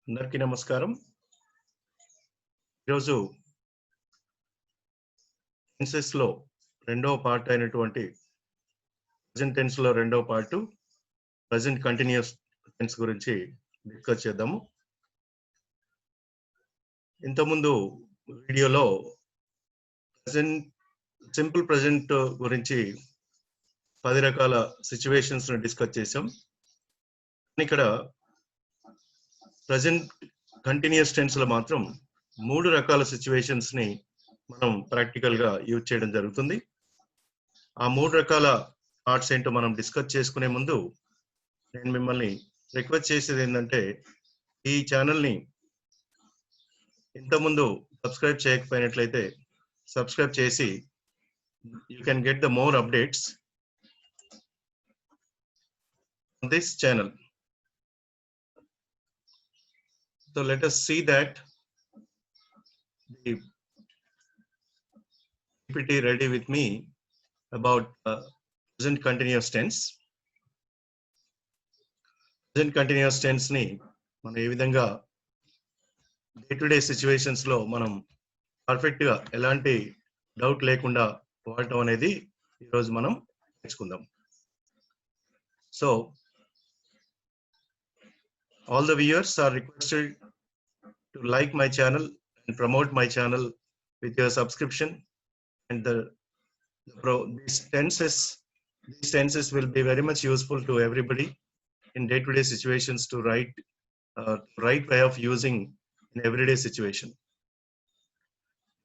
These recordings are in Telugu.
అందరికీ నమస్కారం. ఈరోజు టెన్సెస్ లో రెండవ పార్ట్ అయినటువంటి ప్రెజెంట్ టెన్స్ లో రెండవ పార్ట్ ప్రెజెంట్ కంటిన్యూస్ టెన్స్ గురించి డిస్కస్ చేద్దాము. ఇంతకుముందు వీడియోలో సింపుల్ ప్రెజెంట్ గురించి 10 రకాల సిచ్యువేషన్స్ ని డిస్కస్ చేసాం. ఇక్కడ ప్రెజెంట్ కంటిన్యూస్ టెన్స్ లో మాత్రం 3 రకాల సిచ్యువేషన్స్ ని మనం ప్రాక్టికల్ గా యూజ్ చేయడం జరుగుతుంది. ఆ 3 రకాల పార్ట్స్ ఏంటో మనం డిస్కస్ చేసుకునే ముందు నేను మిమ్మల్ని రిక్వెస్ట్ చేసేది ఏంటంటే, ఈ ఛానల్ ని ఇంతకుముందు సబ్స్క్రైబ్ చేయకపోయినట్లయితే సబ్స్క్రైబ్ చేసి you can get the more updates on this channel. So let us see that the PPT ready with me about present continuous tense. Present continuous tense ni మనం ఏ విధంగా డే టు డే సిచ్యువేషన్స్ లో మనం పర్ఫెక్ట్ గా ఎలాంటి డౌట్ లేకుండా వాడటం అనేది ఈరోజు మనం నేర్చుకుందాం. So all the viewers are requested to like my channel and promote my channel with your subscription, and these tenses will be very much useful to everybody in day-to-day situations to right way of using in everyday situation.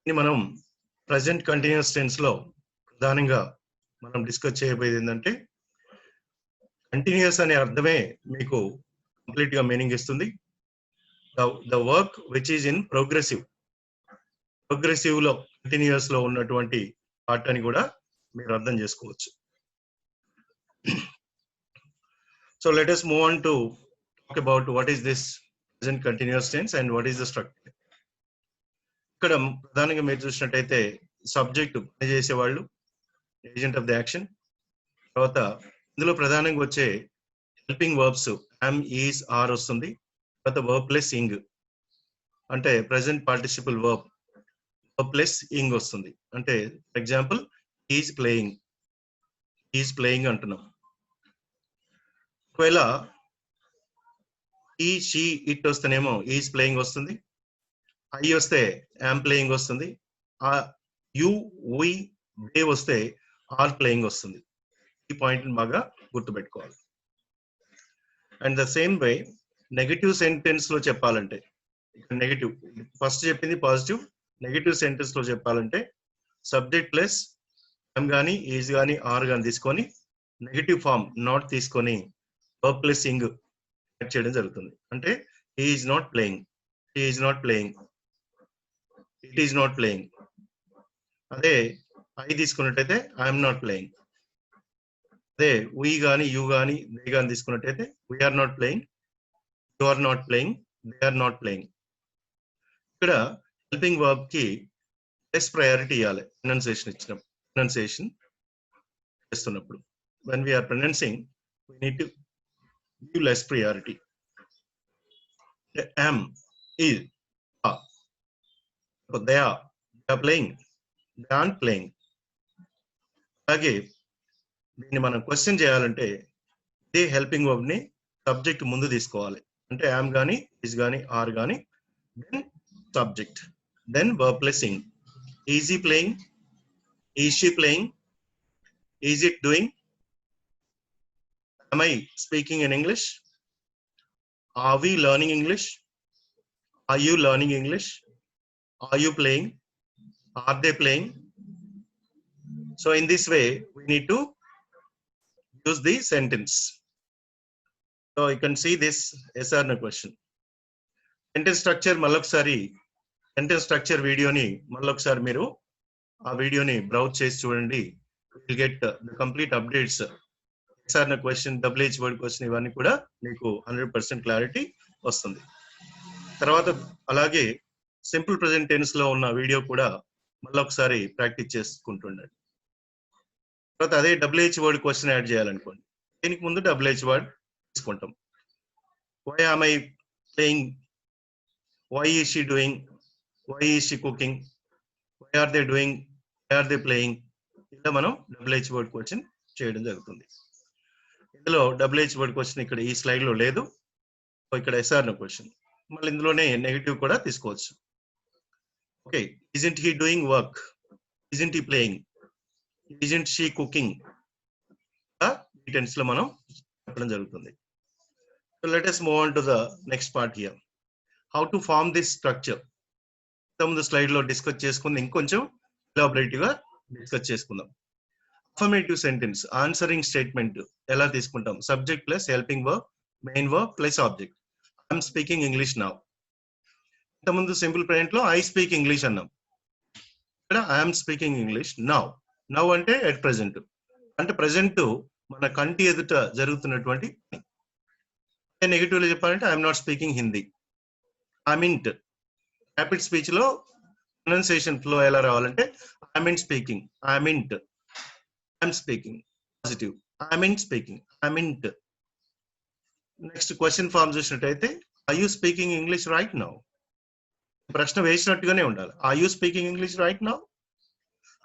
ini manam present continuous tense lo pradhananga manam discuss cheyabodedi endante continuous ane ardhame meeku complete గా మీనింగ్ ఇస్తుంది. The work which is in progressive లో కంటిన్యూస్ లో ఉన్నటువంటి పార్ట్ అని కూడా మీరు అర్థం చేసుకోవచ్చు. So let us move on to talk about what is this present continuous tense and what is the structure. ఇక్కడ ప్రధానంగా మీరు చూసినట్టయితే సబ్జెక్ట్ పని చేసేవాళ్ళు, ఏజెంట్ ఆఫ్ ది యాక్షన్, తర్వాత ఇందులో ప్రధానంగా వచ్చే helping verbs am, is, are వస్తుంది. తర్వాత వర్బ్ ప్లస్ ఇంగ్ అంటే ప్రెజెంట్ పార్టిసిపల్ వర్బ్ ప్లస్ ఇంగ్ వస్తుంది. అంటే ఫర్ ఎగ్జాంపుల్ ఈజ్ ప్లేయింగ్ అంటున్నాం. ఒకవేళ ఈ షీ ఇట్ వస్తేనేమో ఈజ్ ప్లేయింగ్ వస్తుంది. ఐ వస్తే యామ్ ప్లేయింగ్ వస్తుంది. ఆ యు వి దే వస్తే ఆర్ ప్లేయింగ్ వస్తుంది. ఈ పాయింట్ బాగా గుర్తుపెట్టుకోవాలి. And the same way negative sentence లో చెప్పాలంటే, నెగటివ్ ఫస్ట్ చెప్పింది పాజిటివ్, నెగటివ్ సెంటెన్స్ లో చెప్పాలంటే సబ్జెక్ట్ ప్లస్ am గానీ ఈజ్ గానీ ఆర్ గానీ తీసుకొని నెగటివ్ ఫామ్ నాట్ తీసుకొని వర్బ్ ప్లస్ ఇంగ్ యాడ్ చేయడం జరుగుతుంది. అంటే he is not playing, she is not playing, it is not playing. అదే ఐ తీసుకున్నట్టయితే ఐఎమ్ నాట్ ప్లేయింగ్. అదే we గానీ యూ గానీ దే గానీ తీసుకున్నట్టయితే we are not playing, you are not playing, they are not playing. ఇక్కడ హెల్పింగ్ వర్బ్ కి లెస్ ప్రయారిటీ ఇవ్వాలి. ప్రొనౌన్సియేషన్ చేస్తున్నప్పుడు when we are pronouncing we need to give less priority. am, is, are, they are playing, they aren't playing. అలాగే దీన్ని మనం క్వశ్చన్ చేయాలంటే ఇదే హెల్పింగ్ వర్బ్ ని సబ్జెక్ట్ ముందు తీసుకోవాలి. అంటే యామ్ గానీ ఈజ్ గానీ ఆర్ గానీ then subject then verb plus ing. Is he playing, is she playing, is it doing, am I speaking in English, are we learning English, are you learning English, are you playing, are they playing. So in this way we need to use the sentence. So you can see this yes or no question. Sentence structure మళ్ళొకసారి sentence structure వీడియోని మళ్ళొకసారి మీరు ఆ వీడియోని బ్రౌజ్ చేసి చూడండి. You will get the complete updates. yes or no question, WH word question ఇవన్నీ కూడా మీకు 100% క్లారిటీ వస్తుంది. తర్వాత అలాగే సింపుల్ ప్రెజెంట్ టెన్స్ లో ఉన్న వీడియో కూడా మళ్ళొకసారి ప్రాక్టీస్ చేసుకుంటుండండి. తర్వాత అదే WH వర్డ్ క్వశ్చన్ యాడ్ చేయాలనుకోండి, దీనికి ముందు WH వర్డ్ తీసుకుంటాం. Why am I playing why is she doing, why is she cooking, why are they doing, why are they playing, ఇలా మనం డబుల్ హెచ్ వర్డ్ క్వశ్చన్ చేయడం జరుగుతుంది. ఇందులో డబుల్ హెచ్ వర్డ్ క్వశ్చన్ ఇక్కడ ఈ స్లైడ్ లో లేదు, ఇక్కడ ఎస్ఆర్ నో క్వశ్చన్. మళ్ళీ ఇందులోనే నెగటివ్ కూడా తీసుకోవచ్చు. Okay, isn't he doing work, isn't he playing, isn't she cooking, ఈ టెన్స్ లో మనం చెప్పడం జరుగుతుంది. So let us move on to the next part here. How to form this structure. ముందు స్లైడ్ లో డిస్కస్ చేసుకుంది, ఇంకొంచెం ఎలాబరేటివ్ గా డిస్కస్ చేసుకుందాం. అఫర్మేటివ్ సెంటెన్స్ ఆన్సరింగ్ స్టేట్మెంట్ ఎలా తీసుకుంటాం? Subject plus helping verb, main verb plus object. I'm speaking English now. ఇంతకుముందు సింపుల్ ప్రెజెంట్ లో ఐ స్పీక్ ఇంగ్లీష్ అన్నాం. ఇక్కడ I'm speaking English now. Now అంటే ఎట్ ప్రెజెంట్, అంటే ప్రెజెంట్ మన కంటి ఎదుట జరుగుతున్నటువంటి. నెగిటివ్ లో చెప్పాలంటే I'm not speaking Hindi. I amn't rapid speech లో ప్రొనౌన్సియేషన్ ఫ్లో ఎలా రావాలంటే I amn't speaking, I amn't, I'm speaking. Positive, I amn't speaking, I amn't. Next question form చూసినట్టయితే are you speaking English right now? ప్రశ్న వేసినట్టుగానే ఉండాలి. Are you speaking English right now?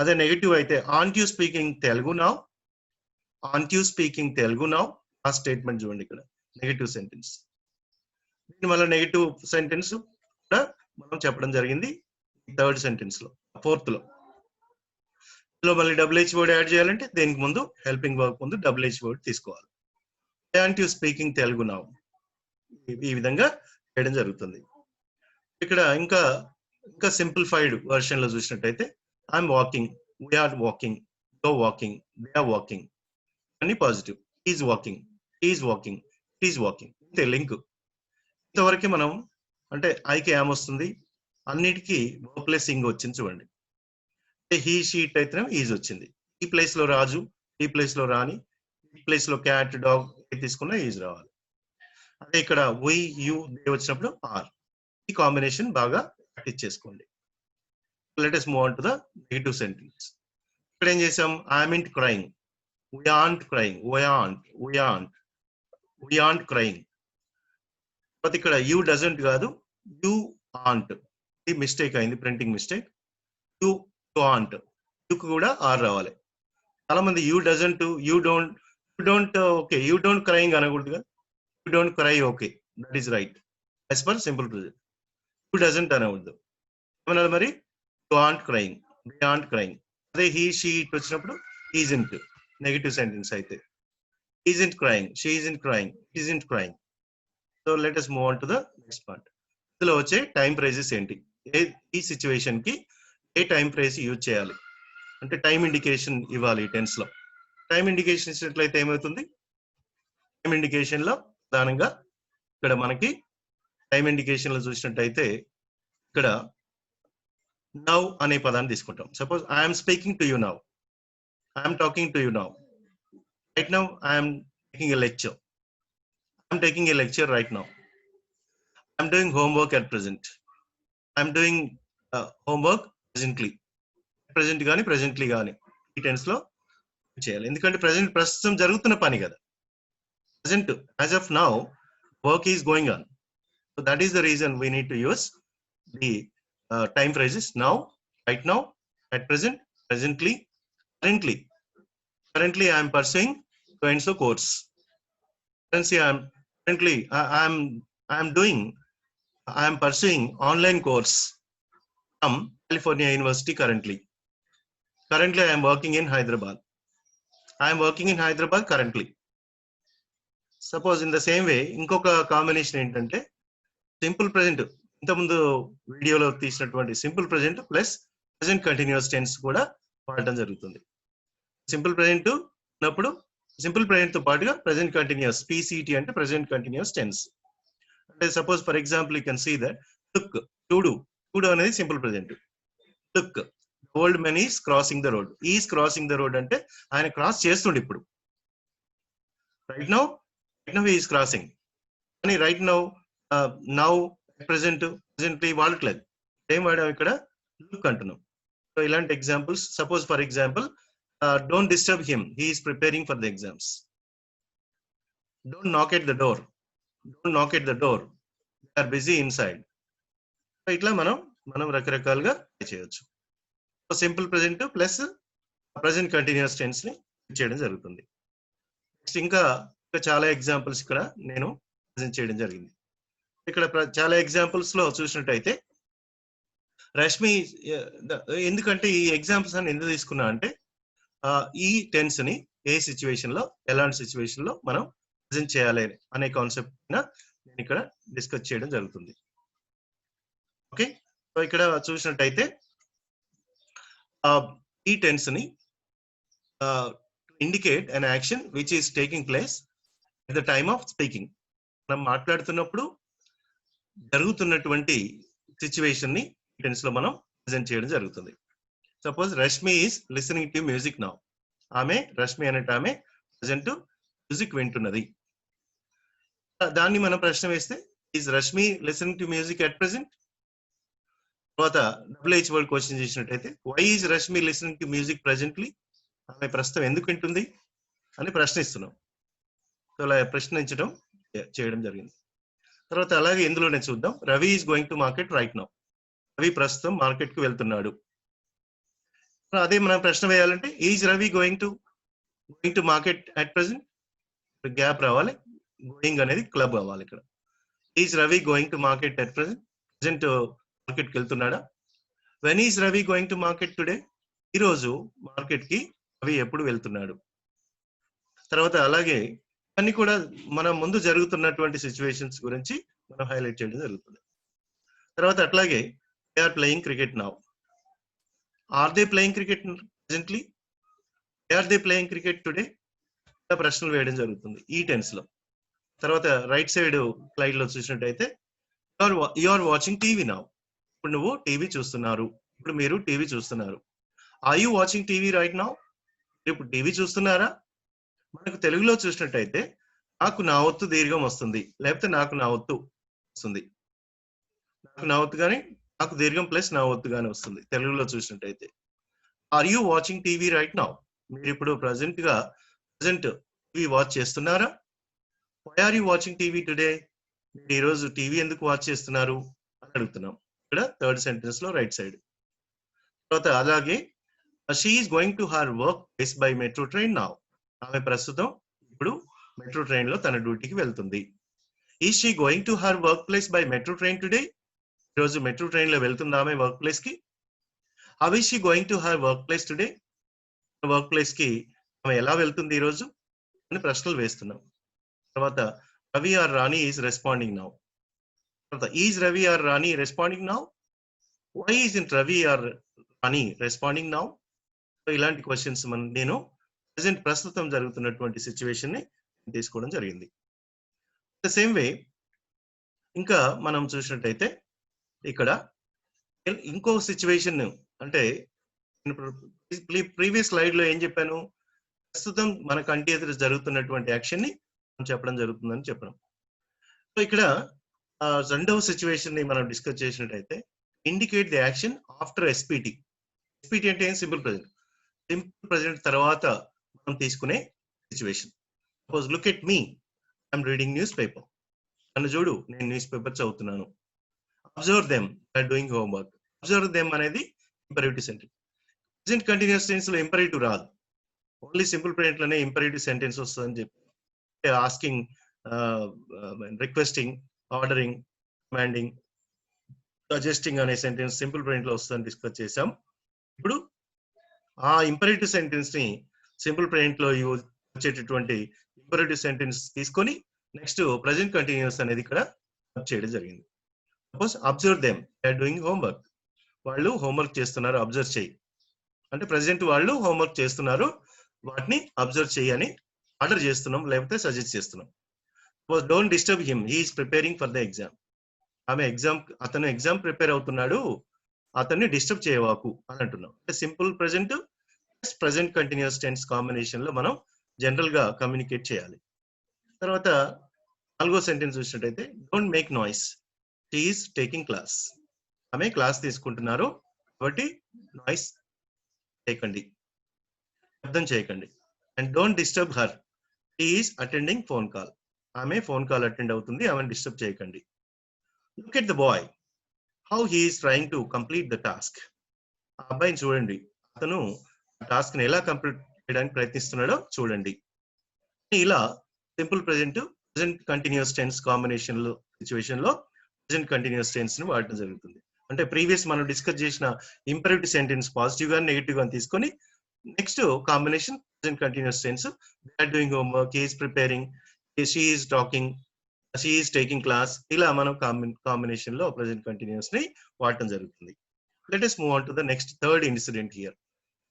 అదే నెగిటివ్ అయితే aren't you speaking Telugu now, aren't you speaking Telugu now. ఆ స్టేట్మెంట్ చూడండి, ఇక్కడ నెగిటివ్ సెంటెన్స్. దీని వల్ల నెగిటివ్ సెంటెన్స్ కూడా మనం చెప్పడం జరిగింది థర్డ్ సెంటెన్స్ లో, ఫోర్త్ లో. ఇందులో మళ్ళీ డబుల్ హెచ్ వర్డ్ యాడ్ చేయాలంటే దేనికి ముందు హెల్పింగ్ వర్క్ ముందు డబుల్ హెచ్ వర్డ్ తీసుకోవాలి. Aunt you speaking Telugu now, ఈ విధంగా చేయడం జరుగుతుంది. ఇక్కడ ఇంకా సింప్లిఫైడ్ వర్షన్ లో చూసినట్టయితే I'm walking, we are walking, go walking, they are walking అని positive. Is walking, is walking, is walking. ఇంతే లింక్. ఇంతవరకు మనం అంటే ఐకి యామ్ వస్తుంది, అన్నిటికీ వర్బ్ ప్లస్ ఇంగ్ వచ్చింది చూడండి. హీ షీట్ అయితే ఈజ్ వచ్చింది. ఈ ప్లేస్ లో రాజు, ఈ ప్లేస్ లో రాణి, ఈ ప్లేస్ లో క్యాట్, డాగ్ తీసుకున్న ఈజ్ రావాలి. అదే ఇక్కడ వి, యూ, దే వచ్చినప్పుడు ఆర్. ఈ కాంబినేషన్ బాగా ప్రాక్టీస్ చేసుకోండి. Let us move on to the negative sentence. ఇక్కడ ఏం చేసాం? I'm crying, we aren't crying, we aren't crying. ఇక్కడ యూ డజంట్ కాదు, యూ ఆంట్. ఈ మిస్టేక్ అయింది, ప్రింటింగ్ మిస్టేక్. యూ ఆంట్, యూకు కూడా ఆర్ రావాలి. చాలా మంది you doesn't, you don't okay, you don't crying అనకూడదుగా. You don't cry, okay, that is right as per simple present. You doesn't అనకూడదు. ఏమన్నారు మరి? You aren't crying, they aren't crying. అదే హీ షీ ఇట్ వచ్చినప్పుడు ఈజంట్, నెగిటివ్ సెంటెన్స్ అయితే isn't crying, she isn't crying, isn't crying. So let us move on to the next part. ఇందులో వచ్చే టైం ఫ్రేజెస్ ఏంటి? ఈ సిచ్యువేషన్ కి ఏ టైం ఫ్రేజ్ యూజ్ చేయాలి అంటే టైం ఇండికేషన్ ఇవ్వాలి ఈ టెన్స్ లో. టైం ఇండికేషన్ ఇచ్చినట్లయితే ఏమవుతుంది? టైం ఇండికేషన్ లో ప్రధానంగా ఇక్కడ మనకి టైం ఇండికేషన్ లో చూసినట్టయితే ఇక్కడ నౌ అనే పదాన్ని తీసుకుంటాం. Suppose I'm speaking to you now, I'm talking to you now. Right now, I am taking a lecture. I am taking a lecture right now. I am doing homework at present. I am doing homework presently. Present గాని presently గాని ఈ టెన్స్ లో చేయాలి. ఎందుకంటే ప్రస్తుతం జరుగుతున్న పని కదా. Present, as of now, work is going on. So that is the reason we need to use the time phrases now, right now, at present, presently, currently. Currently, I am pursuing so and so course. Currently, I am pursuing online course from California University currently. Currently, I am working in Hyderabad. I am working in Hyderabad currently. Suppose in the same way, ఇంకొక కాంబినేషన్ ఏంటంటే సింపుల్ ప్రెజెంట్. ఇంతకుముందు వీడియోలో తీసినటువంటి simple present plus present continuous tense కూడా వాడటం జరుగుతుంది. సింపుల్ ప్రెజెంట్ ఉన్నప్పుడు సింపుల్ ప్రెజెంట్ తో పాటుగా ప్రెజెంట్ కంటిన్యూస్, పీసీటీ అంటే ప్రెజెంట్ కంటిన్యూస్ టెన్స్. అంటే suppose for example you can see that look, చూడు అనేది simple present. Look, old men is crossing the road. Is crossing the road అంటే ఆయన క్రాస్ చేస్తుండే ఇప్పుడు. Right now he is crossing. కానీ రైట్ నౌ ప్రెజెంట్లీ వాడట్లేదు. ఏం వాడాం ఇక్కడ? లుక్ అంటున్నాం. సో ఇలాంటి examples, suppose for example don't disturb him, he is preparing for the exams. Don't knock at the door, they are busy inside. ఇట్లా మనం రకరకాలుగా చేయొచ్చు. Simple present plus present continuous tense ని చేయడం జరుగుతుంది. నెక్స్ట్ ఇంకా చాలా ఎగ్జాంపుల్స్ ఇక్కడ నేను ప్రెజెంట్ చేయడం జరిగింది. ఇక్కడ చాలా ఎగ్జాంపుల్స్ లో చూసినట్టయితే రష్మి, ఎందుకంటే ఈ ఎగ్జాంపుల్స్ అని ఎందుకు తీసుకున్నా అంటే ఈ టెన్స్ ని ఏ సిచ్యువేషన్ లో ఎలాంటి సిచ్యువేషన్ లో మనం ప్రెజెంట్ చేయాలి అనే కాన్సెప్ట్ నేను ఇక్కడ డిస్కస్ చేయడం జరుగుతుంది. ఓకే, సో ఇక్కడ చూసినట్టయితే ఈ టెన్స్ ని indicate an action which is taking place at the time of speaking. మనం మాట్లాడుతున్నప్పుడు జరుగుతున్నటువంటి సిచ్యువేషన్ ని టెన్స్ లో మనం ప్రెజెంట్ చేయడం జరుగుతుంది. Suppose Rashmi is listening to music now. Rashmi అనేట ఆమె ప్రెజెంట్ మ్యూజిక్ వింటున్నది. దాన్ని మనం ప్రశ్న వేస్తే is Rashmi listening to music at present? తర్వాత WH వర్డ్ క్వశ్చన్ చేసినట్టయితే why is Rashmi listening to music presently? ఆమె ప్రస్తుతం ఎందుకు వింటుంది అని ప్రశ్నిస్తున్నాం. సో అలా ప్రశ్నించడం చేయడం జరిగింది. తర్వాత అలాగే ఇందులోనే చూద్దాం. Ravi is going to market right now. Ravi ప్రస్తుతం మార్కెట్ కు వెళ్తున్నాడు. అదే మనం ప్రశ్న వేయాలంటే is Ravi going to market at present? Gap రావాలి, గోయింగ్ అనేది క్లబ్ అవ్వాలి. ఇక్కడ is Ravi going to market at present? Present market కి వెళ్తున్నాడా? When is Ravi going to market today? ఈ రోజు మార్కెట్ కి రవి ఎప్పుడు వెళ్తున్నాడు? తర్వాత అలాగే అన్ని కూడా మన ముందు జరుగుతున్నటువంటి సిచ్యువేషన్స్ గురించి మనం హైలైట్ చేయడం జరుగుతుంది. తర్వాత అట్లాగే they are playing cricket now. Are they playing cricket presently? Are they playing cricket today? ప్రశ్నలు వేయడం జరుగుతుంది ఈ టెన్స్ లో. తర్వాత రైట్ సైడ్ స్లైడ్ లో చూసినట్టయితే you are watching TV now. ఇప్పుడు నువ్వు టీవీ చూస్తున్నారు. ఇప్పుడు మీరు టీవీ చూస్తున్నారు. Are you watching TV right now? ఇప్పుడు టీవీ చూస్తున్నారా? మనకు తెలుగులో చూసినట్టయితే నాకు నా ఒత్తు దీర్ఘం వస్తుంది, లేకపోతే నాకు నా ఒత్తు వస్తుంది. నాకు నా ఒత్తు కానీ నాకు దీర్ఘం ప్లస్ నా ఒత్తు కానీ వస్తుంది తెలుగులో చూసినట్టయితే. Are you watching TV right now? మీరు ఇప్పుడు ప్రజెంట్ టీవీ వాచ్ చేస్తున్నారా? Why are you watching TV today? మీరు ఈ రోజు టీవీ ఎందుకు వాచ్ చేస్తున్నారు అని అడుగుతున్నాం. ఇక్కడ థర్డ్ సెంటెన్స్ లో రైట్ సైడ్. తర్వాత అలాగే she is going to her work place by metro train now. ఆమె ప్రస్తుతం ఇప్పుడు మెట్రో ట్రైన్ లో తన డ్యూటీకి వెళ్తుంది. Is she going to her work place by metro train today? ఈరోజు మెట్రో ట్రైన్ లో వెళ్తుందా ఆమె వర్క్ ప్లేస్ కి? How is she going to her work place today? Work place కి ఆమె ఎలా వెళ్తుంది ఈ రోజు అని ప్రశ్నలు వేస్తున్నాం. తర్వాత Ravi or Rani is responding now. తర్వాత is Ravi or Rani responding now? Why is in Ravi or Rani responding now? ఇలాంటి క్వశ్చన్స్ నేను ప్రస్తుతం జరుగుతున్నటువంటి సిచ్యువేషన్ ని తీసుకోవడం జరిగింది. ద సేమ్ వే ఇంకా మనం చూసినట్టయితే ఇక్కడ ఇంకో సిచ్యువేషన్, అంటే ప్రీవియస్ స్లైడ్ లో ఏం చెప్పాను, ప్రస్తుతం మన కంటి ఎదురు జరుగుతున్నటువంటి యాక్షన్ ని చెప్పడం జరుగుతుందని చెప్పడం. సో ఇక్కడ రెండవ సిచ్యువేషన్ ని మనం డిస్కస్ చేసినట్టయితే indicate the action after SPT. SPT అంటే ఏం? Simple present. సింపుల్ ప్రెజెంట్ తర్వాత మనం తీసుకునే situation. Suppose look at me, I'm reading newspaper. నన్ను చూడు, నేను న్యూస్ పేపర్ చదువుతున్నాను. Observe them, they are doing homework. Observe them అనేది imperative sentence. Present continuous tense లో ఇంపరేటివ్ రాదు, ఓన్లీ సింపుల్ ప్రెజెంట్ లోనే ఇంపరేటివ్ సెంటెన్స్ వస్తుందని చెప్పి asking, requesting, ordering, commanding, suggesting అనే సెంటెన్స్ సింపుల్ ప్రెజెంట్ లో వస్తుందని డిస్కస్ చేసాం. ఇప్పుడు ఆ ఇంపరేటివ్ సెంటెన్స్ ని సింపుల్ ప్రెజెంట్ లో వచ్చేటటువంటి ఇంపరేటివ్ సెంటెన్స్ తీసుకొని నెక్స్ట్ ప్రెజెంట్ కంటిన్యూస్ అనేది ఇక్కడ చేయడం జరిగింది. Suppose observe them, they are doing homework. వాళ్ళు హోంవర్క్ చేస్తున్నారు, అబ్జర్వ్ చేయి. అంటే ప్రెజెంట్ వాళ్ళు హోంవర్క్ చేస్తున్నారు, వాటిని అబ్జర్వ్ చేయి అని ఆర్డర్ చేస్తున్నాం, లేకపోతే సజెస్ట్ చేస్తున్నాం. Don't disturb him, he is preparing for the exam. అతను ఎగ్జామ్ ప్రిపేర్ అవుతున్నాడు, అతన్ని డిస్టర్బ్ చేయవాకు అని అంటున్నాం. Simple present present continuous tense combination లో మనం జనరల్ గా కమ్యూనికేట్ చేయాలి. తర్వాత నాలుగో సెంటెన్స్ చూసినట్టయితే don't make noise, she is taking class. ఆమె క్లాస్ తీసుకుంటున్నారు కాబట్టి నాయిస్ చేయకండి, శబ్దం చేయకండి. And don't disturb her, she is attending phone call. ఆమె ఫోన్ కాల్ అటెండ్ అవుతుంది, ఆమెను డిస్టర్బ్ చేయకండి. Look at the boy, how he is trying to complete the task. ఆ అబ్బాయిని చూడండి, అతను టాస్క్ ని ఎలా కంప్లీట్ చేయడానికి ప్రయత్నిస్తున్నాడో చూడండి. ఇలా simple present, present continuous tense combination లో సిచ్యువేషన్ లో ప్రెజెంట్ కంటిన్యూస్ టెన్స్ ని వాడటం జరుగుతుంది. అంటే ప్రీవియస్ మనం డిస్కస్ చేసిన ఇంపరేటివ్ సెంటెన్స్ పాజిటివ్ గా నెగిటివ్ గా తీసుకొని next combination present continuous tense, they are doing homework, he is preparing, she is talking, she is taking class, ఇలా మనం కాంబినేషన్ లో ప్రెజెంట్ కంటిన్యూస్ ని వాడటం జరుగుతుంది. Let us move on to the next third incident here.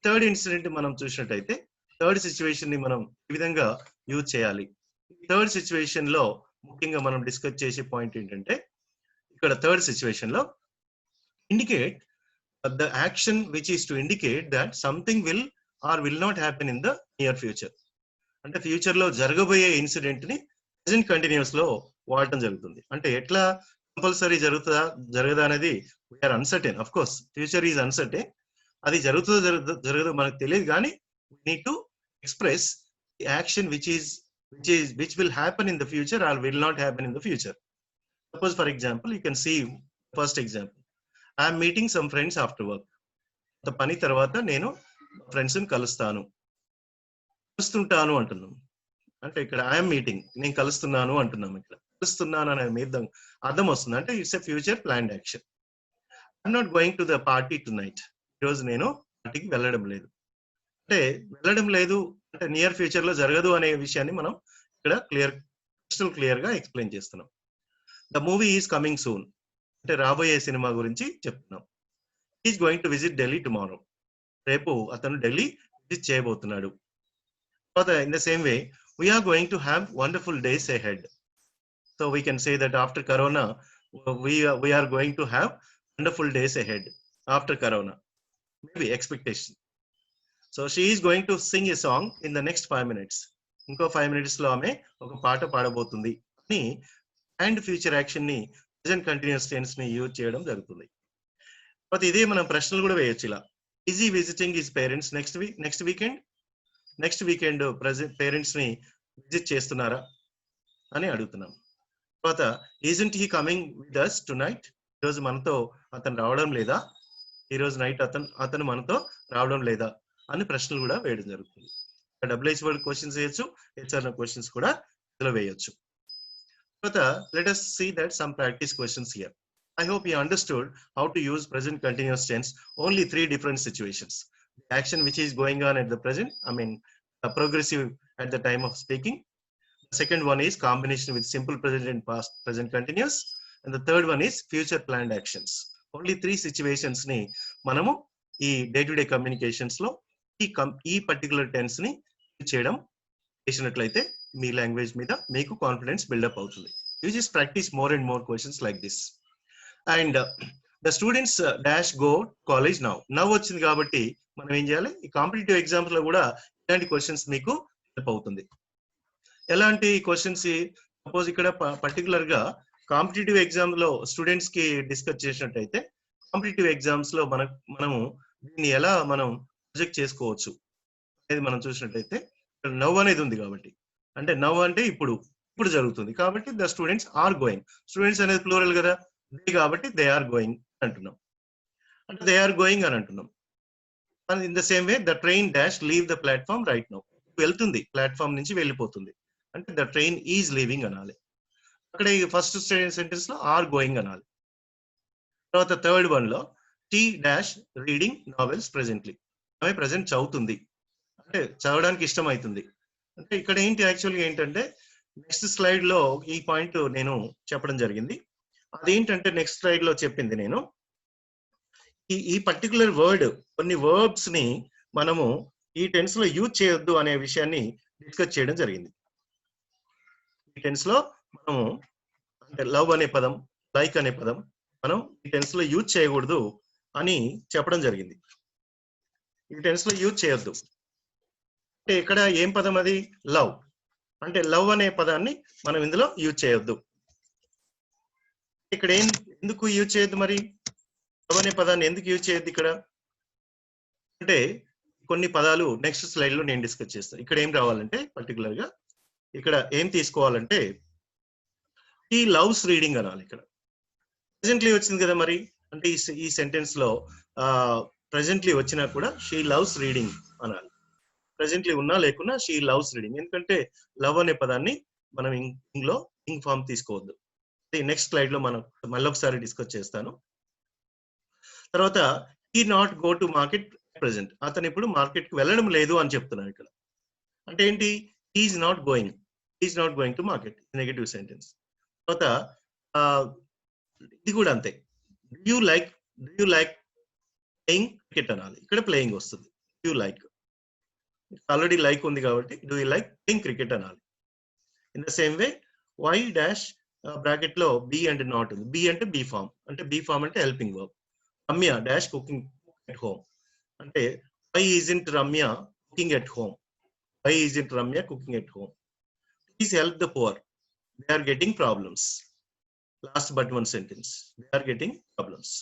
Third incident మనం చూసినట్టయితే థర్డ్ సిచ్యువేషన్ ని మనం ఈ విధంగా యూజ్ చేయాలి. థర్డ్ సిచ్యువేషన్ లో ముఖ్యంగా మనం డిస్కస్ చేసే పాయింట్ ఏంటంటే, ఇక్కడ థర్డ్ సిచ్యువేషన్ లో indicate the action which is to indicate that something will or will not happen in the near future. అంటే ఫ్యూచర్ లో జరగబోయే ఇన్సిడెంట్ ని ప్రెజెంట్ కంటిన్యూస్ లో వాడటం జరుగుతుంది. అంటే ఎట్లా కంపల్సరీ జరుగుతుందా జరగదా అనేది we are uncertain. Of course future is uncertain. అది జరుగుతుందో జరగదో మనకు తెలియదు, కానీ we need to express the action which will happen in the future or will not happen in the future. Suppose for example you can see first example, I am meeting some friends after work. the pani tarvata nenu friends ni kalustanu antunnam. అంటే ఇక్కడ I am meeting, నేను కలుస్తున్నాను అంటున్నాం. ఇక్కడ కలుస్తున్నాను అనే మీద అర్థం వస్తుంది. అంటే it's a future planned action. I'm not going to the party to night. ఈరోజు నేను పార్టీకి వెళ్ళడం లేదు. అంటే వెళ్ళడం లేదు అంటే నియర్ ఫ్యూచర్ లో జరగదు అనే విషయాన్ని మనం ఇక్కడ క్రిస్టల్ క్లియర్ గా ఎక్స్ప్లెయిన్ చేస్తున్నాం. The movie is coming soon అంటే రాబోయే సినిమా గురించి చెప్తున్నాం. Is going to visit Delhi tomorrow. రేపు అతను ఢిల్లీ విజిట్ చేయబోతున్నాడు. in the same way we are going to have wonderful days ahead. So we can say that after corona we are going to have wonderful days ahead after corona, maybe expectation. So she is going to sing a song in the next 5 minutes. ఇంకో 5 minutes లో ఆమె ఒక పాట పాడబోతుంది అని అండ్ ఫ్యూచర్ యాక్షన్ ని ప్రెజెంట్ కంటిన్యూస్ టెన్స్ ని యూజ్ చేయడం జరుగుతుంది. తర్వాత ఇదే మనం ప్రశ్నలు కూడా వేయొచ్చు ఇలా. Is he visiting his parents next weekend parents ని విజిట్ చేస్తున్నారా అని అడుగుతున్నాం. తర్వాత isn't he coming with us tonight, ఈరోజు మనతో అతను రావడం లేదా, ఈరోజు నైట్ అతను మనతో రావడం లేదా అని ప్రశ్నలు కూడా వేయడం జరుగుతుంది. డబ్ల్యూహెచ్ వర్డ్ క్వశ్చన్స్ వేయొచ్చు, హెచ్ఆర్ క్వశ్చన్స్ కూడా ఇందులో వేయొచ్చు. తర్వాత let us see that some practice questions here. I hope you understood how to use present continuous tense only 3 different situations. The action which is going on at the present, progressive at the time of speaking. The second one is combination with simple present and past present continuous, and the third one is future planned actions. Only 3 situations ni manamu ee day to day communications lo ee particular tense ni cheyadam చేసినట్లయితే మీ లాంగ్వేజ్ మీద మీకు కాన్ఫిడెన్స్ బిల్డప్ అవుతుంది. You just practice more and more questions like this. And the students dash go college now వచ్చింది కాబట్టి మనం ఏం చేయాలి, ఈ కాంపిటేటివ్ ఎగ్జామ్స్ లో కూడా ఇలాంటి క్వశ్చన్స్ మీకు హెల్ప్ అవుతుంది. ఎలాంటి క్వశ్చన్స్, సపోజ్ ఇక్కడ పర్టికులర్ గా కాంపిటేటివ్ ఎగ్జామ్ లో స్టూడెంట్స్ కి డిస్కస్ చేసినట్టయితే కాంపిటేటివ్ ఎగ్జామ్స్ లో మనము దీన్ని ఎలా మనం ప్రొజెక్ట్ చేసుకోవచ్చు అనేది మనం చూసినట్టయితే నవ్ అనేది ఉంది కాబట్టి, అంటే నవ్ అంటే ఇప్పుడు జరుగుతుంది కాబట్టి the students are going. Students అనేది ప్లూరల్ కదా, దే కాబట్టి దే ఆర్ గోయింగ్ అంటున్నాం, అంటే దే ఆర్ గోయింగ్ అని అంటున్నాం. In the same way the train dash leave the platform right now, వెళ్తుంది ప్లాట్ఫామ్ నుంచి వెళ్ళిపోతుంది అంటే ద ట్రైన్ ఈజ్ లీవింగ్ అనాలి. అక్కడ ఈ ఫస్ట్ సెంటెన్స్ లో ఆర్ గోయింగ్ అనాలి. తర్వాత థర్డ్ వన్ లో T dash reading novels presently, ఆమె ప్రెజెంట్ చదువుతుంది అంటే చదవడానికి ఇష్టం అవుతుంది. అంటే ఇక్కడ ఏంటి యాక్చువల్గా ఏంటంటే నెక్స్ట్ స్లైడ్ లో ఈ పాయింట్ నేను చెప్పడం జరిగింది. అదేంటంటే నెక్స్ట్ స్లైడ్ లో చెప్పింది నేను ఈ పర్టికులర్ వర్డ్, కొన్ని వర్బ్స్ ని మనము ఈ టెన్స్ లో యూజ్ చేయొద్దు అనే విషయాన్ని డిస్కస్ చేయడం జరిగింది. ఈ టెన్స్ లో మనము అంటే లవ్ అనే పదం, లైక్ అనే పదం మనం ఈ టెన్స్ లో యూజ్ చేయకూడదు అని చెప్పడం జరిగింది. ఈ టెన్స్ లో యూజ్ చేయొద్దు అంటే ఇక్కడ ఏం పదం అది, లవ్. అంటే లవ్ అనే పదాన్ని మనం ఇందులో యూజ్ చేయొద్దు. ఇక్కడ ఎందుకు యూజ్ చేయొద్దు మరి, లవ్ అనే పదాన్ని ఎందుకు యూజ్ చేయొద్దు ఇక్కడ అంటే కొన్ని పదాలు నెక్స్ట్ స్లైడ్ లో నేను డిస్కస్ చేస్తాను. ఇక్కడ ఏం రావాలంటే పర్టికులర్ గా ఇక్కడ ఏం తీసుకోవాలంటే ఈ లవ్స్ రీడింగ్ అనాలి. ఇక్కడ ప్రెజెంట్లీ వచ్చింది కదా, మరి అంటే ఈ సెంటెన్స్ లో ప్రెజెంట్లీ వచ్చినా కూడా షీ లవ్స్ రీడింగ్ అనాలి. ప్రెజెంట్లీ ఉన్నా లేకున్నా షీ లవ్స్ రీడింగ్. ఎందుకంటే లవ్ అనే పదాన్ని మనం ఇంగ్లో ఇంగ్ ఫామ్ తీసుకోవద్దు. నెక్స్ట్ స్లైడ్ లో మనం మళ్ళీ ఒకసారి డిస్కస్ చేస్తాను. తర్వాత he not go to market present. అతను ఇప్పుడు మార్కెట్ కి వెళ్ళడం లేదు అని చెప్తున్నాను ఇక్కడ. అంటే ఏంటి? He's not going to market, negative sentence. తర్వాత ఇది కూడా అంతే. Do you like playing cricket అనాలి. ఇక్కడ ప్లేయింగ్ వస్తుంది. Do you like, already like ఉంది కాబట్టి do you like playing cricket అనాలి. In the same way why dash bracket లో బి అండ్ నాట్ ఉంది. బి అంటే బి ఫామ్, అంటే బి ఫామ్ అంటే helping verb. Ramya dash cooking at home అంటే why isn't Ramya cooking at home, why isn't Ramya cooking at home. Please help the poor, they are getting problems. Last but one sentence, they are getting problems.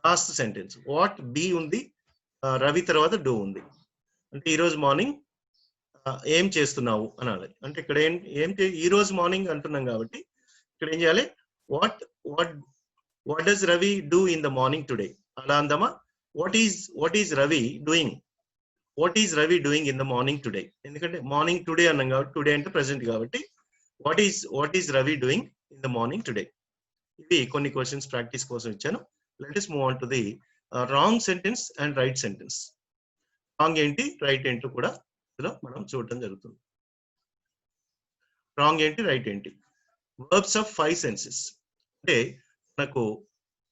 Last sentence what be ఉంది, రవి తర్వాత డూ ఉంది. అంటే ఈ రోజు మార్నింగ్ ఏం చేస్తున్నావు అనాలి. అంటే ఇక్కడ ఈ రోజు మార్నింగ్ అంటున్నాం కాబట్టి ఇక్కడ ఏం చేయాలి? What does Ravi do in the morning today అలా అందామా? What is Ravi doing, what is Ravi doing in the morning today. ఎందుకంటే మార్నింగ్ టుడే అన్నాం కాబట్టి, టుడే అంటే ప్రెసెంట్ కాబట్టి what is Ravi doing in the morning today. ఇవి కొన్ని క్వశ్చన్స్ ప్రాక్టీస్ కోసం ఇచ్చాను. Let us move on to the wrong sentence and right sentence. Wrong ఏంటి, రైట్ ఏంటో కూడా ఇందులో మనం చూడటం జరుగుతుంది. రాంగ్ ఏంటి, రైట్ ఏంటి. వర్బ్స్ ఆఫ్ 5 సెన్సెస్ అంటే మనకు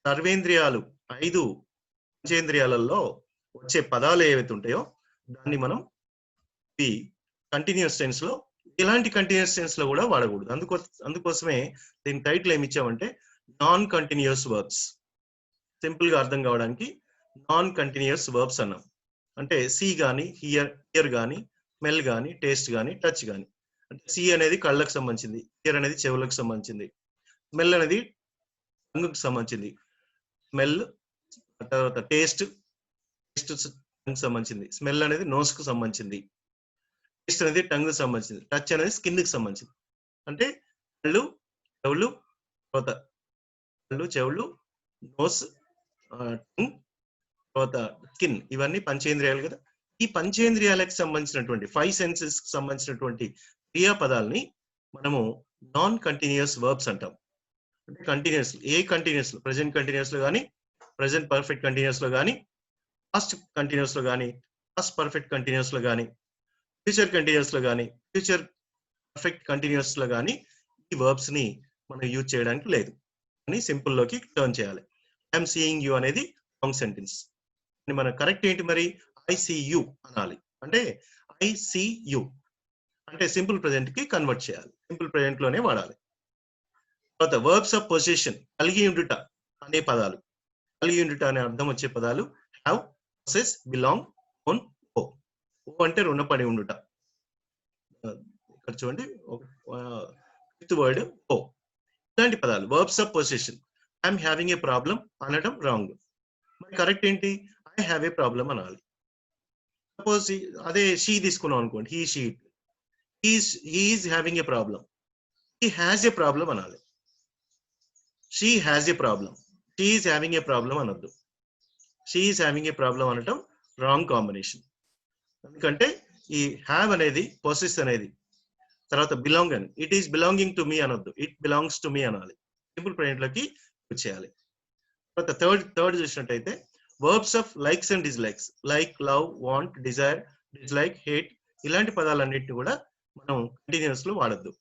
సర్వేంద్రియాలు 5 పంచేంద్రియాలలో వచ్చే పదాలు ఏవైతే ఉంటాయో దాన్ని మనం ఈ కంటిన్యూస్ టెన్స్ లో, ఇలాంటి కంటిన్యూస్ టెన్స్ లో కూడా వాడకూడదు. అందుకోసమే దీని టైటిల్ ఏమి ఇచ్చామంటే నాన్ కంటిన్యూస్ వర్బ్స్. సింపుల్ గా అర్థం కావడానికి నాన్ కంటిన్యూస్ వర్బ్స్ అన్నాం. అంటే సీ గానీ, హియర్ గానీ, స్మెల్ గానీ, టేస్ట్ గానీ, టచ్ గానీ. అంటే సీ అనేది కళ్ళకు సంబంధించింది, హియర్ అనేది చెవులకు సంబంధించింది, స్మెల్ అనేది టంగుకు సంబంధించింది, స్మెల్ తర్వాత టేస్ట్ టంగ్ సంబంధించింది, స్మెల్ అనేది నోస్ కు సంబంధించింది, టేస్ట్ అనేది టంగ్ సంబంధించింది, టచ్ అనేది స్కిన్ కి సంబంధించింది. అంటే కళ్ళు, చెవులు, తర్వాత కళ్ళు, చెవులు, నోస్, టంగ్, తర్వాత స్కిన్, ఇవన్నీ పంచేంద్రియాలు కదా. ఈ పంచేంద్రియాలకు సంబంధించినటువంటి 5 సెన్సెస్ కి సంబంధించినటువంటి క్రియాపదాలని మనము నాన్ కంటిన్యూస్ వర్బ్స్ అంటాం. అంటే కంటిన్యూస్, ఏ కంటిన్యూస్ లో, ప్రెసెంట్ కంటిన్యూస్ లో కానీ, ప్రెసెంట్ పర్ఫెక్ట్ కంటిన్యూస్ లో కానీ, పాస్ట్ కంటిన్యూస్ లో కానీ, పాస్ట్ పర్ఫెక్ట్ కంటిన్యూస్ లో కానీ, ఫ్యూచర్ కంటిన్యూస్ లో కానీ, ఫ్యూచర్ పర్ఫెక్ట్ కంటిన్యూస్ లో కానీ ఈ వర్బ్స్ ని మనం యూజ్ చేయడానికి లేదు అని సింపుల్ లోకి టర్న్ చేయాలి. ఐఎమ్ సీయింగ్ యూ అనేది రాంగ్ సెంటెన్స్. మన కరెక్ట్ ఏంటి మరి? ఐ సీ యూ అనాలి. అంటే ఐ సీ యూ అంటే సింపుల్ ప్రెజెంట్ కి కన్వర్ట్ చేయాలి, సింపుల్ ప్రెజెంట్ లోనే వాడాలి. తర్వాత వర్బ్స్ ఆఫ్ పొజిషన్, కలిగి ఉండుట అనే పదాలు, కలిగి ఉండుట అనే అర్థం వచ్చే పదాలు హ్యావ్, పొసెస్, బిలాంగ్, ఓన్, ఓ. ఓ అంటే రుణపడి ఉండుట. ఇక్కడ చూడండి ఫిఫ్త్ వర్డ్ ఓ. ఇలాంటి పదాలు verbs of possession. I'm having a problem అనడం రాంగ్. మరి కరెక్ట్ ఏంటి? ఐ హ్యావ్ ఏ ప్రాబ్లం అనాలి. సపోజ్ అదే షీ తీసుకున్నాం అనుకోండి, he's having a problem, he has a problem అనాలి. She has a problem, she is having a problem అనొద్దు. She is having a problem అనటం రాంగ్ కాంబినేషన్. ఎందుకంటే ఈ హ్యావ్ అనేది పొసెస్ అనేది, తర్వాత బిలాంగ్ అని, it is belonging to me అనొద్దు, ఇట్ బిలాంగ్స్ టు మీ అనాలి. సింపుల్ ప్రెజెంట్ లోకి యూజ్ చేయాలి. తర్వాత థర్డ్ చూసినట్టయితే verbs of likes and dislikes, like, love, want, desire, dislike, hate, ఇలాంటి పదాలన్నింటినీ కూడా మనం కంటిన్యూస్ లో వాడద్దు.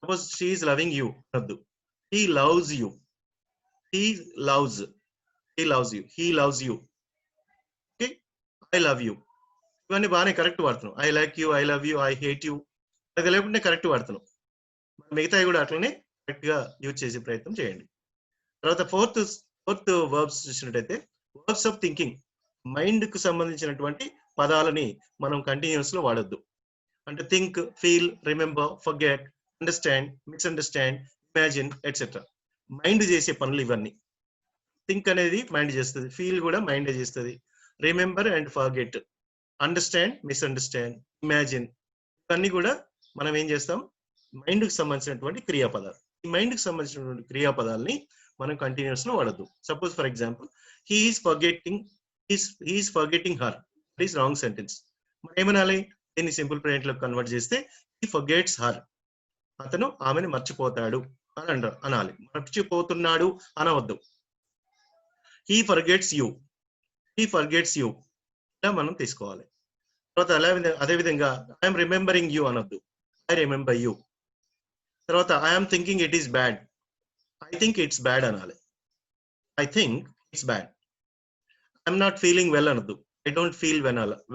Suppose she is loving you అనొద్దు, he loves you, he loves you, he loves you. Okay, I love you, ఇవన్నీ బాగానే కరెక్ట్ వాడుతున్నాం. I like you, I love you, I hate you, అది లేకుంటే కరెక్ట్ వాడుతున్నాం. మిగతాయి కూడా అట్లనే కరెక్ట్ గా యూజ్ చేసే ప్రయత్నం చేయండి. తర్వాత ఫోర్త్ వర్బ్స్ చూసినట్టయితే వర్బ్స్ ఆఫ్ థింకింగ్, మైండ్ కు సంబంధించినటువంటి పదాలని మనం కంటిన్యూస్ లో వాడొద్దు. అంటే think, feel, remember, forget, understand, misunderstand, imagine, etcetera. Mind చేసే పనులు ఇవన్నీ. థింక్ అనేది మైండ్ చేస్తుంది, ఫీల్ కూడా మైండ్ చేస్తుంది, remember and forget, understand, misunderstand, imagine, ఇవన్నీ కూడా మనం ఏం చేస్తాం? మైండ్ కు సంబంధించినటువంటి క్రియాపదాలు. ఈ మైండ్ కు సంబంధించినటువంటి క్రియాపదాలని మనం కంటిన్యూస్ లో వాడద్దు. Suppose for example he's forgetting her, that is wrong sentence. మనం ఏమనాలి? దీన్ని సింపుల్ ప్రెజెంట్ లో కన్వర్ట్ చేస్తే హీ ఫర్గెట్స్ హర్, అతను ఆమెను మర్చిపోతాడు అని అనాలి. మర్చిపోతున్నాడు అనవద్దు. హీ ఫర్గెట్స్ యూ, ఇలా మనం తీసుకోవాలి. తర్వాత అదే విధంగా ఐఎమ్ రిమెంబరింగ్ యూ అనొద్దు, ఐ రిమెంబర్ యూ. తర్వాత I'm thinking it is bad, I think it's bad అనాలి. I think it's bad. I'm not feeling well అనొద్దు, ఐ డోంట్ ఫీల్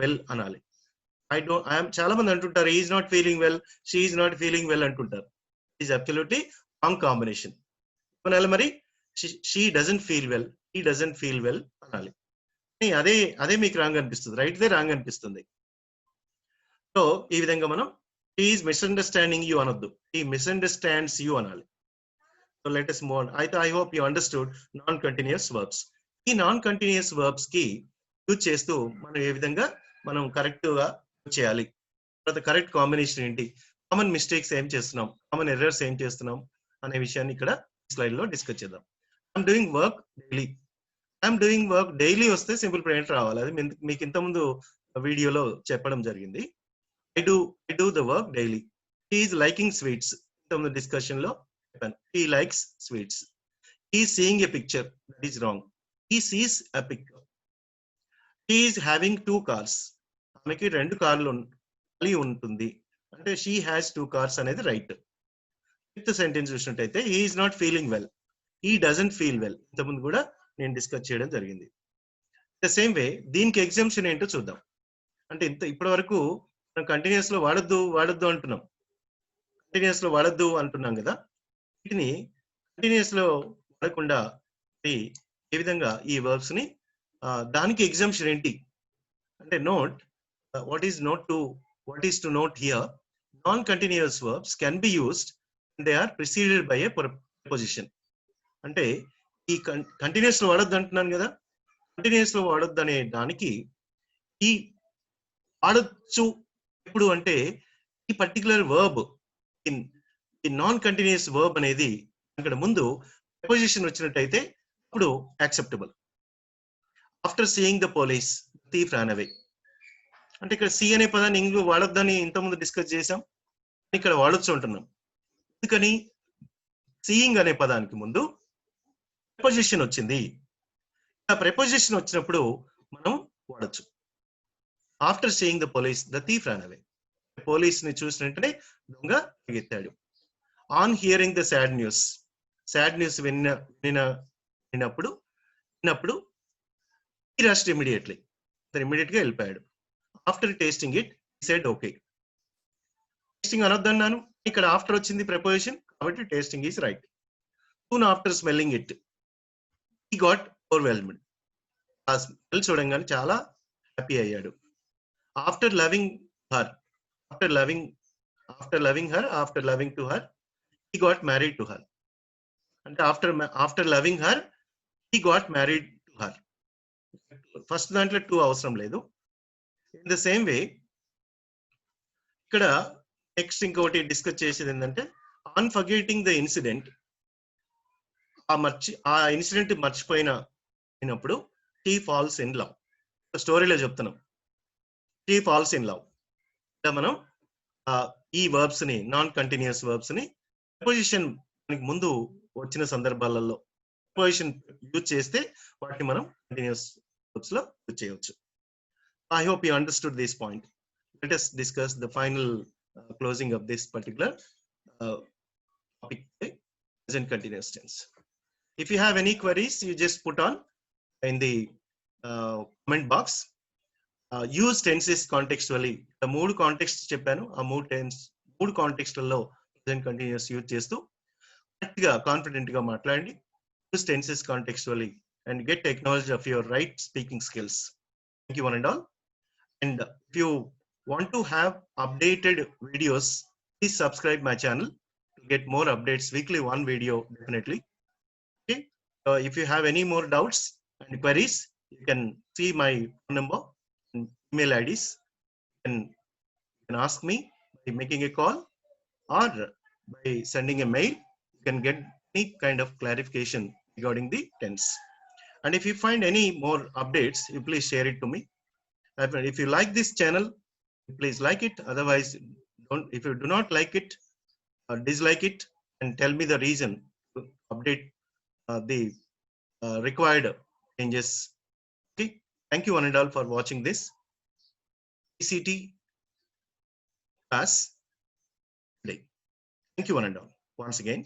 వెల్ అనాలి. చాలా మంది అంటుంటారు is not feeling well, she is not feeling well అంటుంటారు. Is absolutely wrong combination. మరి she doesn't feel well, he doesn't feel well అనాలి. అదే మీకు రాంగ్ అనిపిస్తుంది, రైట్ దే రాంగ్ అనిపిస్తుంది. సో ఈ విధంగా మనం ఈజ్ మిస్అండర్స్టాండింగ్ యూ అనొద్దు, హీ మిస్అండర్స్టాండ్స్ యూ అనాలి. So let us move on. I hope you understood non-continuous verbs. ఈ నాన్ కంటిన్యూస్ వర్బ్స్ కి యూజ్ చేస్తూ మనం ఏ విధంగా మనం కరెక్ట్ గా చేయాలి, తర్వాత కరెక్ట్ కాంబినేషన్ ఏంటి, కామన్ మిస్టేక్స్ ఏం చేస్తున్నాం, కామన్ ఎర్రర్స్ ఏం చేస్తున్నాం అనే విషయాన్ని ఇక్కడ స్లైడ్ లో డిస్కస్ చేద్దాం. I'm doing work daily. I'm doing work daily వస్తే సింపుల్ ప్రెజెంట్ రావాలి. అది మీకు ఇంతకుముందు వీడియోలో చెప్పడం జరిగింది. I do the work daily. He is liking sweets, ఇంతకుముందు డిస్కషన్ లో చెప్పాను. He likes sweets. He is seeing a picture, that is wrong. He sees a picture. He is having 2 cars. ఆమెకి 2 కార్లు కలిగి ఉంటుంది, అంటే షీ హ్యాస్ 2 cars అనేది రైట్. ఫిఫ్త్ సెంటెన్స్ చూసినట్టయితే he is not feeling well, he doesn't feel well. ఇంతకుముందు కూడా నేను డిస్కస్ చేయడం జరిగింది. ద సేమ్ వే దీనికి ఎగ్జామ్షన్ ఏంటో చూద్దాం. అంటే ఇప్పటి వరకు మనం కంటిన్యూస్ లో వాడద్దు అంటున్నాం, కంటిన్యూస్ లో వాడద్దు అంటున్నాం కదా. వీటిని కంటిన్యూస్ లో వాడకుండా ఏ విధంగా ఈ వర్బ్స్ ని దానికి ఎగ్జామ్షన్ ఏంటి అంటే note what is to note here, non-continuous verbs can be used when they are preceded by a preposition. అంటే ఈ కంటిన్యూస్ లో వాడొద్దు అంటున్నాను కదా, కంటిన్యూస్ లో వాడొద్దు అనే దానికి ఈ వాడొచ్చు ఎప్పుడు అంటే ఈ పర్టికులర్ వర్బ్, ఈ నాన్ కంటిన్యూస్ వర్బ్ అనేది ఇక్కడ ముందు preposition వచ్చినట్టయితే ఇప్పుడు acceptable. After seeing the police thief ran away. అంటే ఇక్కడ సి అనే పదాన్ని ఇంగ్లీష్ వాడొద్దని ఇంతకుముందు డిస్కస్ చేసాం, ఇక్కడ వాడొచ్చు అంటున్నాం. ఎందుకని? సీయింగ్ అనే పదానికి ముందు ప్రిపోజిషన్ వచ్చింది. ఆ ప్రిపోజిషన్ వచ్చినప్పుడు మనం వాడచ్చు. After seeing the police the thief ran away. Police ని చూసిన వెంటనే దొంగ పరిగెత్తాడు. On hearing the sad news విన్నప్పుడు he rushed immediately. అతను ఇమ్మీడియట్ గా వెళ్ళిపోయాడు. After tasting it he said okay. Tasting అనొద్దన్నాను, ఇక్కడ ఆఫ్టర్ వచ్చింది ప్రిపోజిషన్, కాబట్టి tasting is right. soon after smelling it he got overwhelmed. ఆ స్మెల్ చూడంగానే చాలా హ్యాపీ అయ్యాడు. After loving to her he got married to her. అంటే after loving her he got married to her. First దాంట్లో 2 అవసరం లేదు. ఇన్ ద సేమ్ వే ఇక్కడ నెక్స్ట్ ఇంకొకటి డిస్కస్ చేసేది ఏంటంటే ఆన్ ఫర్గెటింగ్ ద ఇన్సిడెంట్, ఆ ఇన్సిడెంట్ మర్చిపోయినప్పుడు he falls in love. స్టోరీలో చెప్తున్నాం, he falls in love. ఇలా మనం ఈ వర్బ్స్ ని, నాన్ కంటిన్యూస్ వర్బ్స్ ని ప్రిపోజిషన్ ముందు వచ్చిన సందర్భాలలో ప్రిపోజిషన్ యూజ్ చేస్తే వాటిని మనం కంటిన్యూస్ వర్బ్స్ లో యూజ్ చేయవచ్చు. I hope you understood this point. Let us discuss the final closing of this particular topic, present continuous tense. If you have any queries, you just put on in the comment box. Use tenses contextually. The mood context చెప్పాను, ఆ మూడు కాంటెక్స్ట్లలో present continuous యూజ్ చేస్తూ కరెక్ట్ గా కాన్ఫిడెంట్ గా మాట్లాడండి. Use tenses contextually and get acknowledged of your right speaking skills. Thank you one and all. And if you want to have updated videos, please subscribe my channel to get more updates. Weekly one video definitely. Okay. If you have any more doubts and queries, you can see my phone number and email IDs. You can ask me by making a call or by sending a mail. You can get any kind of clarification regarding the tense. And if you find any more updates, you please share it to me. If you like this channel, please like it. Otherwise, don't. If you do not like it or dislike it, and tell me the reason to update the required changes. Okay. Thank you one and all for watching this PCT class today. Thank you one and all once again.